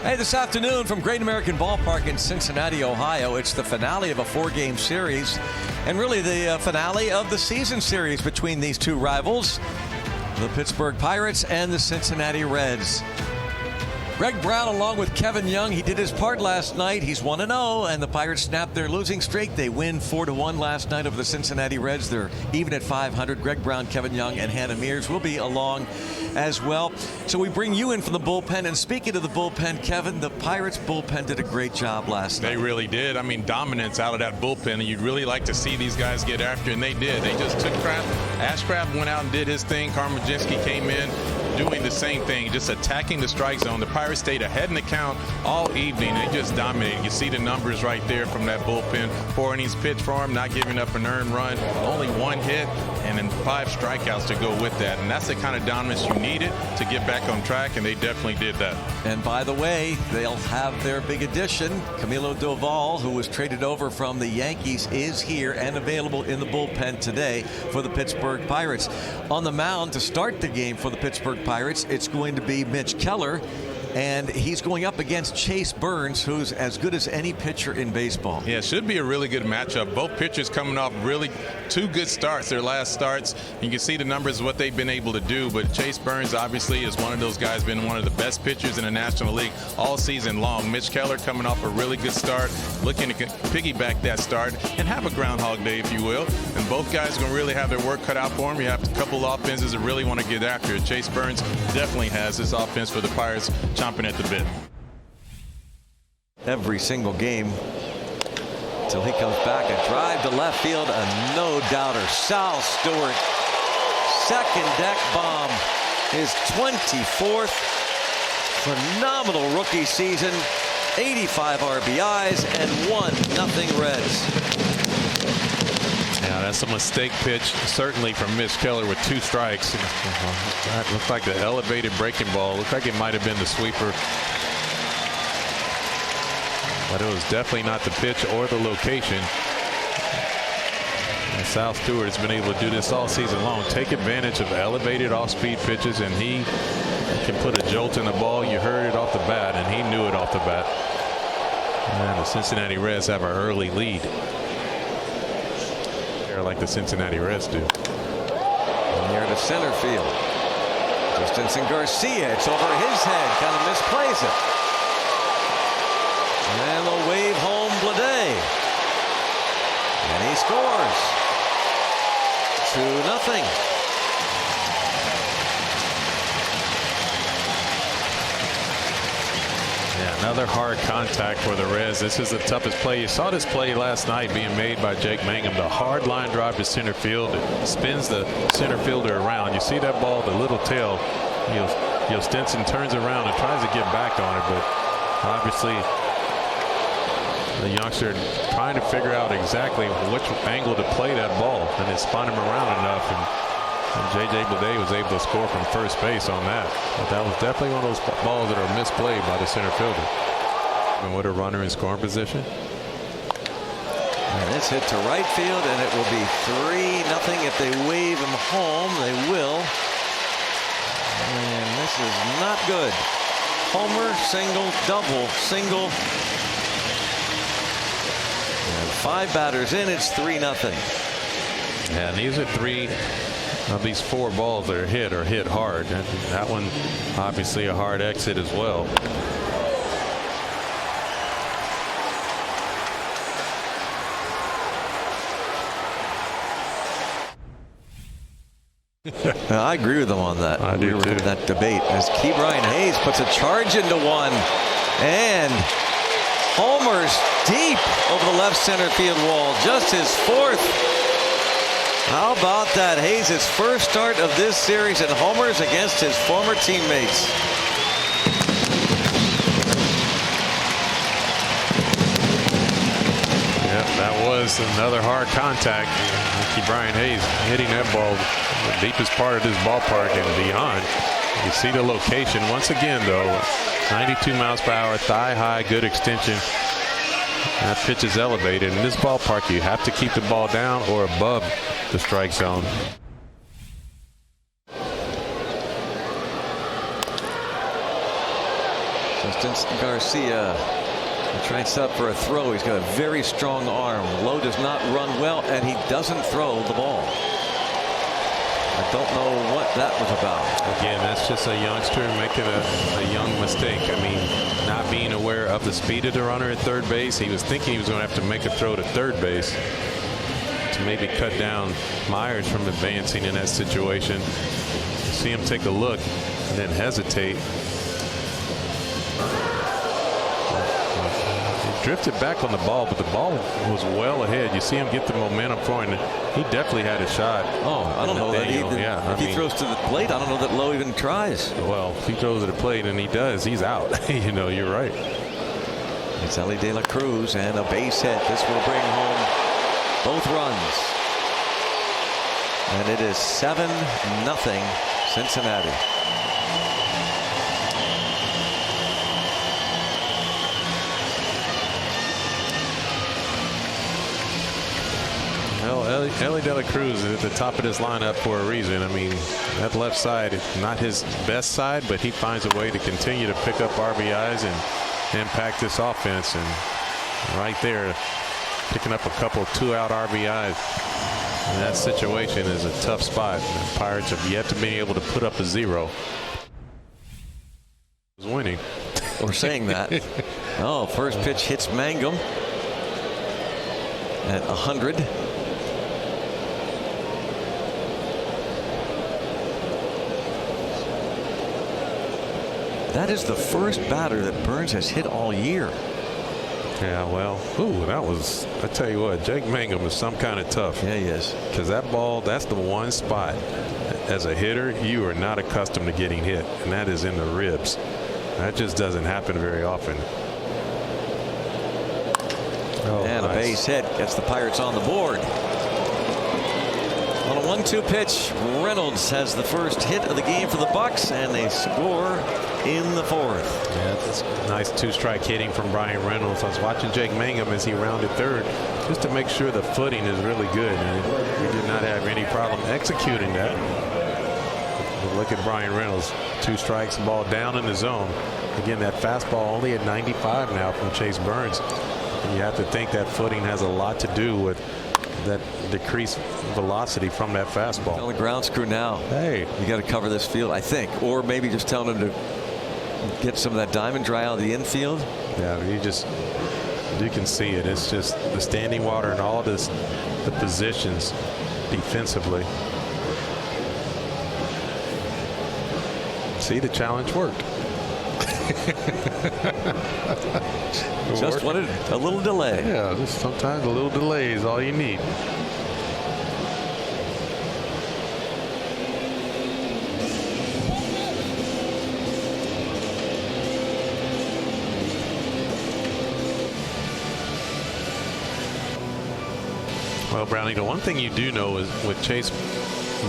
Hey, this afternoon from Great American Ballpark in Cincinnati, Ohio, it's the finale of a 4-game series and really the finale of the season series between these two rivals, the Pittsburgh Pirates and the Cincinnati Reds. Greg Brown along with Kevin Young, he did his part last night. He's 1-0, and the Pirates snapped their losing streak. They win 4-1 last night over the Cincinnati Reds. They're even at 500. Greg Brown, Kevin Young, and Hannah Mears will be along as well. So we bring you in from the bullpen. And speaking of the bullpen, Kevin, the Pirates bullpen did a great job last night. They really did. I mean, dominance out of that bullpen, and you'd really like to see these guys get after, and they did. They just took crap. Ashcraft went out and did his thing. Karmajinsky came in doing the same thing, just attacking the strike zone. The Pirates stayed ahead in the count all evening. They just dominated. You see the numbers right there from that bullpen. 4 innings pitched for him, not giving up an earned run, only 1 hit, and then 5 strikeouts to go with that. And that's the kind of dominance you needed to get back on track, and they definitely did that. And by the way, they'll have their big addition. Camilo Doval, who was traded over from the Yankees, is here and available in the bullpen today for the Pittsburgh Pirates. On the mound to start the game for the Pittsburgh Pirates, it's going to be Mitch Keller, and he's going up against Chase Burns, who's as good as any pitcher in baseball. Yeah, it should be a really good matchup. Both pitchers coming off really 2 good starts, their last starts. You can see the numbers of what they've been able to do, but Chase Burns obviously is one of those guys, been one of the best pitchers in the National League all season long. Mitch Keller coming off a really good start, looking to piggyback that start and have a Groundhog Day, if you will. And both guys are going to really have their work cut out for them. You have a couple of offenses that really want to get after it. Chase Burns definitely has this offense for the Pirates chomping at the bit. Every single game till he comes back. A drive to left field, a no-doubter. Sal Stewart, second deck bomb, his 24th. Phenomenal rookie season. 85 RBIs and 1-0 Reds. Yeah, that's a mistake pitch, certainly from Mitch Keller with 2 strikes. That looked like the elevated breaking ball. Looked like it might have been the sweeper. But it was definitely not the pitch or the location. And Sal Stewart has been able to do this all season long. Take advantage of elevated off-speed pitches, and he can put a jolt in the ball. You heard it off the bat, and he knew it off the bat. And the Cincinnati Reds have an early lead, like the Cincinnati Reds do. And here to center field. Justinson Garcia, it's over his head, kind of misplays it. And they'll wave home Blade. And he scores. 2-0. Another hard contact for the Reds. This is the toughest play. You saw this play last night being made by Jake Mangum. The hard line drive to center field. It spins the center fielder around. You see that ball, the little tail. Stinson turns around and tries to get back on it, but obviously the youngster trying to figure out exactly which angle to play that ball, and it spun him around enough. And J.J. Bleday was able to score from first base on that. But that was definitely one of those balls that are misplayed by the center fielder. And with a runner in scoring position. And it's hit to right field, and it will be 3-0 if they wave him home. They will. And this is not good. Homer, single, double, single. And 5 batters in, it's 3-0. Yeah, and these are 3 of these 4 balls that are hit hard. And that one obviously a hard exit as well. I agree with them on that. I do too. In that debate as Ke'Bryan Hayes puts a charge into one, and homers deep over the left center field wall. Just his 4th. How about that? Hayes' first start of this series and homers against his former teammates. Yep, that was another hard contact. Ke'Bryan Hayes hitting that ball the deepest part of this ballpark and beyond. You see the location once again, though. 92 miles per hour, thigh high, good extension. That pitch is elevated. In this ballpark, you have to keep the ball down or above the strike zone. Justin Garcia trying to set up for a throw. He's got a very strong arm. Lowe does not run well, and he doesn't throw the ball. I don't know what that was about. Again, that's just a youngster making a young mistake. I mean, not being aware of the speed of the runner at third base. He was thinking he was going to have to make a throw to third base to maybe cut down Myers from advancing in that situation. See him take a look and then hesitate. He drifted back on the ball, but the ball was well ahead. You see him get the momentum for him. He definitely had a shot. Oh, I don't know that even. Yeah, if he throws to the plate, I don't know that Lowe even tries. Well, if he throws to the plate and he does, he's out. You know, you're right. It's Elly De La Cruz and a base hit. This will bring home both runs. And it is 7-0 Cincinnati. Well, Elly De La Cruz is at the top of this lineup for a reason. I mean, that left side is not his best side, but he finds a way to continue to pick up RBIs and impact this offense. And right there, picking up a couple 2-out RBIs in that situation is a tough spot. The Pirates have yet to be able to put up a 0. Winning. We're saying that. Oh, first pitch hits Mangum at 100. That is the first batter that Burns has hit all year. Yeah, well, that was, I tell you what, Jake Mangum is some kind of tough. Yeah, he is. Because that ball, that's the one spot as a hitter you are not accustomed to getting hit, and that is in the ribs. That just doesn't happen very often. And nice. A base hit gets the Pirates on the board. On a 1-2 pitch, Reynolds has the first hit of the game for the Bucks, and they score in the 4th. Yeah, that's nice 2-strike hitting from Brian Reynolds. I was watching Jake Mangum as he rounded third just to make sure the footing is really good, and he did not have any problem executing that. But look at Brian Reynolds, 2 strikes, ball down in the zone. Again, that fastball only at 95 now from Chase Burns. And you have to think that footing has a lot to do with that decreased velocity from that fastball. Tell the ground screw now. Hey, you got to cover this field, I think, or maybe just tell him to get some of that diamond dry out of the infield. Yeah, you can see it. It's just the standing water and all this, the positions defensively. See, the challenge worked. Just wanted a little delay. Yeah, just sometimes a little delay is all you need. Well, Brownie, the one thing you do know is with Chase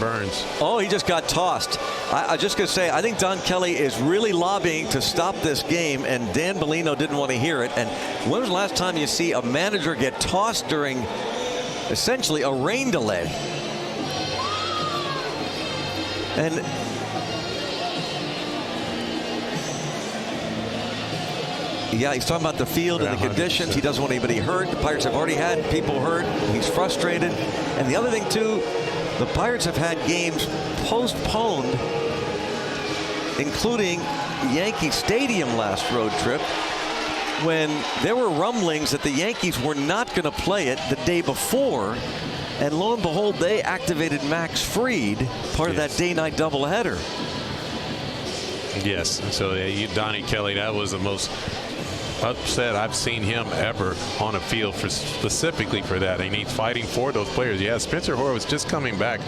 Burns. Oh, he just got tossed. I just going to say, I think Don Kelly is really lobbying to stop this game, and Dan Bellino didn't want to hear it. And when was the last time you see a manager get tossed during essentially a rain delay? And yeah, he's talking about the field and the conditions. 100%. He doesn't want anybody hurt. The Pirates have already had people hurt. He's frustrated. And the other thing, too, the Pirates have had games postponed, including Yankee Stadium last road trip, when there were rumblings that the Yankees were not going to play it the day before. And lo and behold, they activated Max Fried, part of that day-night doubleheader. Yes. So Donnie Kelly, that was the most upset I've seen him ever on a field specifically for that. And he's fighting for those players. Yeah, Spencer Horwitz just coming back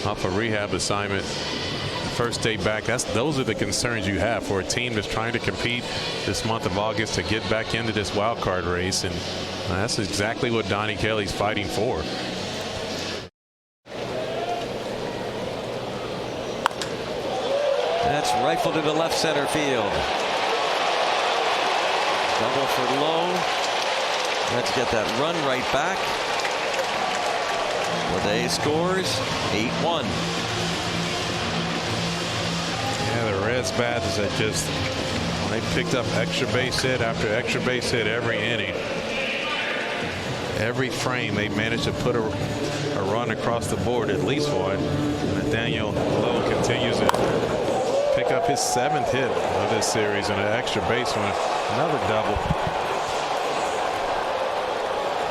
off a rehab assignment. First day back. Those are the concerns you have for a team that's trying to compete this month of August to get back into this wild card race. And that's exactly what Donnie Kelly's fighting for. That's rifled into left center field. Double for Lowe. Let's get that run right back. Lede scores 8-1. Yeah, the Reds bats that just, when They picked up extra base hit after extra base hit every inning. Every frame they managed to put a run across the board, at least one. Nathaniel Lowe continues to pick up his 7th hit of this series and an extra base one. Another double.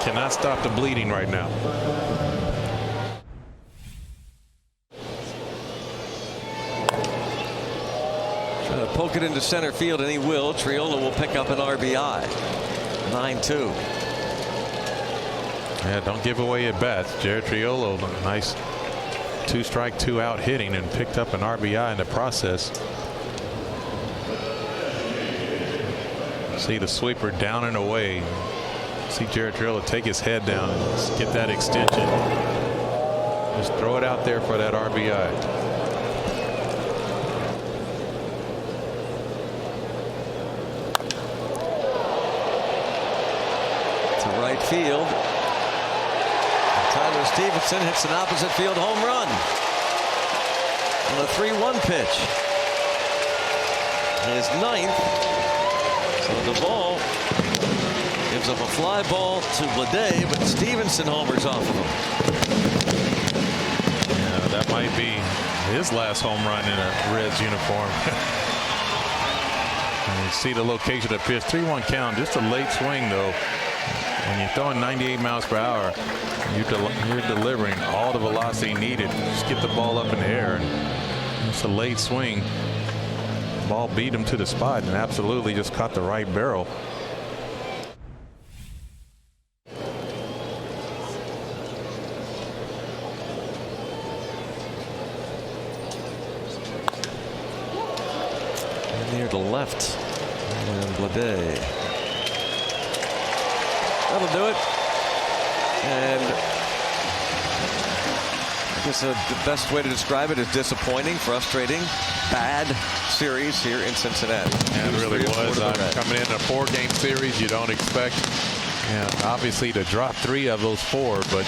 Cannot stop the bleeding right now. Trying to poke it into center field, and he will. Triolo will pick up an RBI. 9-2. Yeah, don't give away at bats. Jared Triolo, nice 2-strike, 2-out hitting, and picked up an RBI in the process. See the sweeper down and away. See Jared Triolo take his head down and get that extension. Just throw it out there for that RBI. To right field. Tyler Stevenson hits an opposite field home run on a 3-1 pitch. His 9th. So the ball gives up a fly ball to Blade, but Stevenson homers off of him. Yeah, that might be his last home run in a Reds uniform. And you see the location of the pitch. 3-1 count. Just a late swing, though. When you're throwing 98 miles per hour, you're delivering all the velocity needed. Just get the ball up in the air. And it's a late swing. The ball beat him to the spot and absolutely just caught the right barrel. Near to left. And Blade. That'll do it. And I guess the best way to describe it is disappointing, frustrating, bad series here in Cincinnati. Yeah, it really was. Coming in a 4-game series, you don't expect, obviously, to drop 3 of those 4. But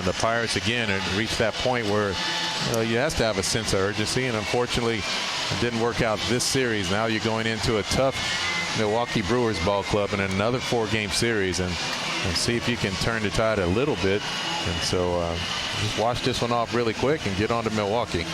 the Pirates again had reached that point where you have to have a sense of urgency, and unfortunately, it didn't work out this series. Now you're going into a tough Milwaukee Brewers ball club in another 4-game series, and see if you can turn the tide a little bit. And so just wash this one off really quick and get on to Milwaukee.